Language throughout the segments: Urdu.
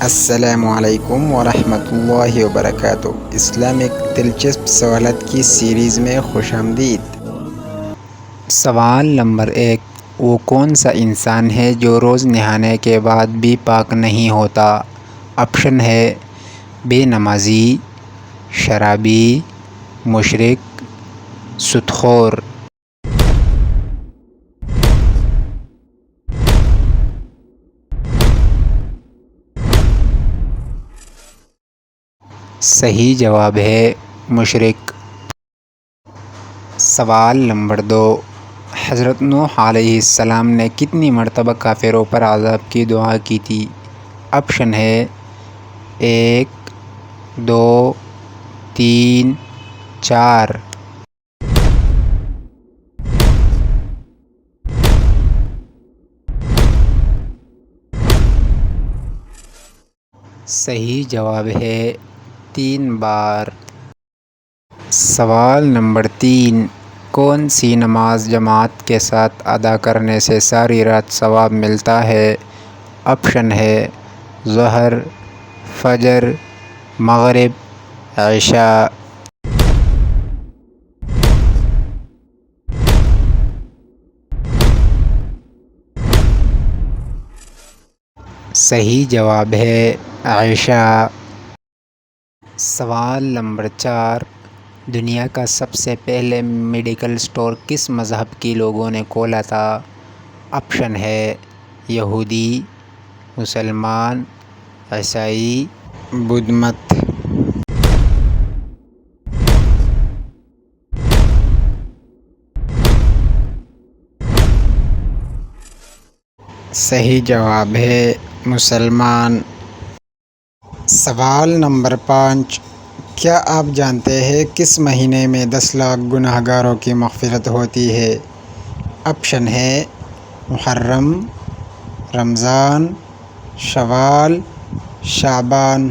السلام علیکم ورحمۃ اللہ وبرکاتہ۔ اسلامک دلچسپ سوالات کی سیریز میں خوش آمدید۔ سوال نمبر 1، وہ کون سا انسان ہے جو روز نہانے کے بعد بھی پاک نہیں ہوتا؟ آپشن ہے بے نمازی، شرابی، مشرک، سود خور۔ صحیح جواب ہے مشرک۔ سوال نمبر 2، حضرت نوح علیہ السلام نے کتنی مرتبہ کافروں پر عذاب کی دعا کی تھی؟ آپشن ہے 1، 2، 3، 4۔ صحیح جواب ہے 3 بار۔ سوال نمبر 3، کون سی نماز جماعت کے ساتھ ادا کرنے سے ساری رات ثواب ملتا ہے؟ آپشن ہے ظہر، فجر، مغرب، عشاء۔ صحیح جواب ہے عشاء۔ سوال نمبر 4، دنیا کا سب سے پہلے میڈیکل اسٹور کس مذہب کے لوگوں نے کھولا تھا؟ آپشن ہے یہودی، مسلمان، عیسائی، بدھ مت۔ صحیح جواب ہے مسلمان۔ سوال نمبر 5، کیا آپ جانتے ہیں کس مہینے میں 10 لاکھ گناہ گاروں کی مغفرت ہوتی ہے؟ آپشن ہے محرم، رمضان، شوال، شعبان۔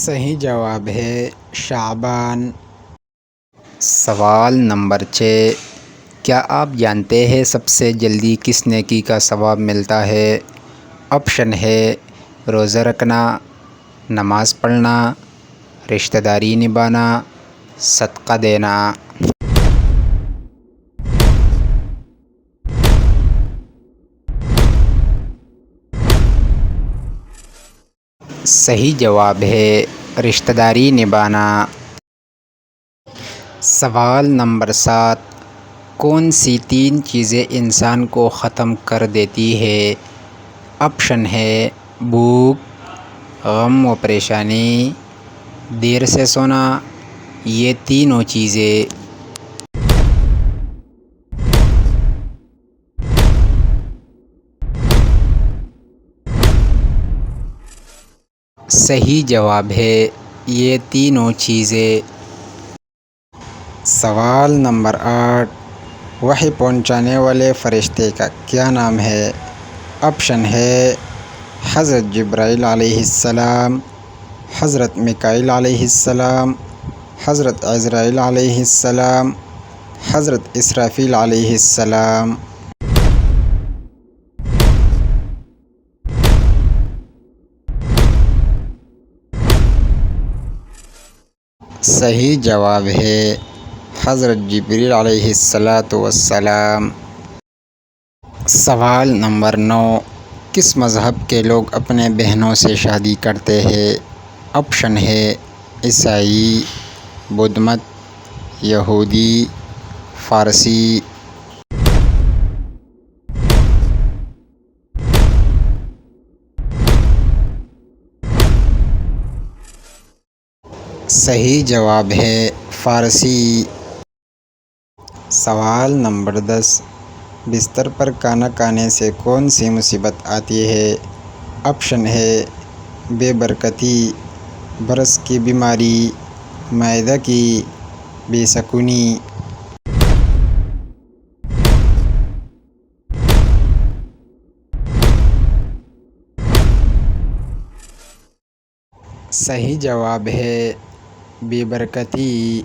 صحیح جواب ہے شعبان۔ سوال نمبر 6، کیا آپ جانتے ہیں سب سے جلدی کس نیکی کا ثواب ملتا ہے؟ آپشن ہے روزہ رکھنا، نماز پڑھنا، رشتہ داری نبھانا، صدقہ دینا۔ صحیح جواب ہے رشتہ داری نبھانا۔ سوال نمبر 7، کون سی 3 چیزیں انسان کو ختم کر دیتی ہے؟ آپشن ہے بھوک، غم و پریشانی، دیر سے سونا، یہ تینوں چیزیں۔ صحیح جواب ہے یہ تینوں چیزیں۔ سوال نمبر 8، وحی پہنچانے والے فرشتے کا کیا نام ہے؟ آپشن ہے حضرت جبرائیل علیہ السلام، حضرت میکائیل علیہ السلام، حضرت عزرائیل علیہ السلام، حضرت اسرافیل علیہ السلام۔ صحیح جواب ہے حضرت جبریل علیہ السلام۔ سوال نمبر 9، کس مذہب کے لوگ اپنے بہنوں سے شادی کرتے ہیں؟ آپشن ہے عیسائی، بدھ مت، یہودی، فارسی۔ صحیح جواب ہے فارسی۔ سوال نمبر 10، بستر پر کھانا کھانے سے کون سی مصیبت آتی ہے؟ آپشن ہے بے برکتی، برس کی بیماری، معدہ کی بے سکونی۔ صحیح جواب ہے بے برکتی۔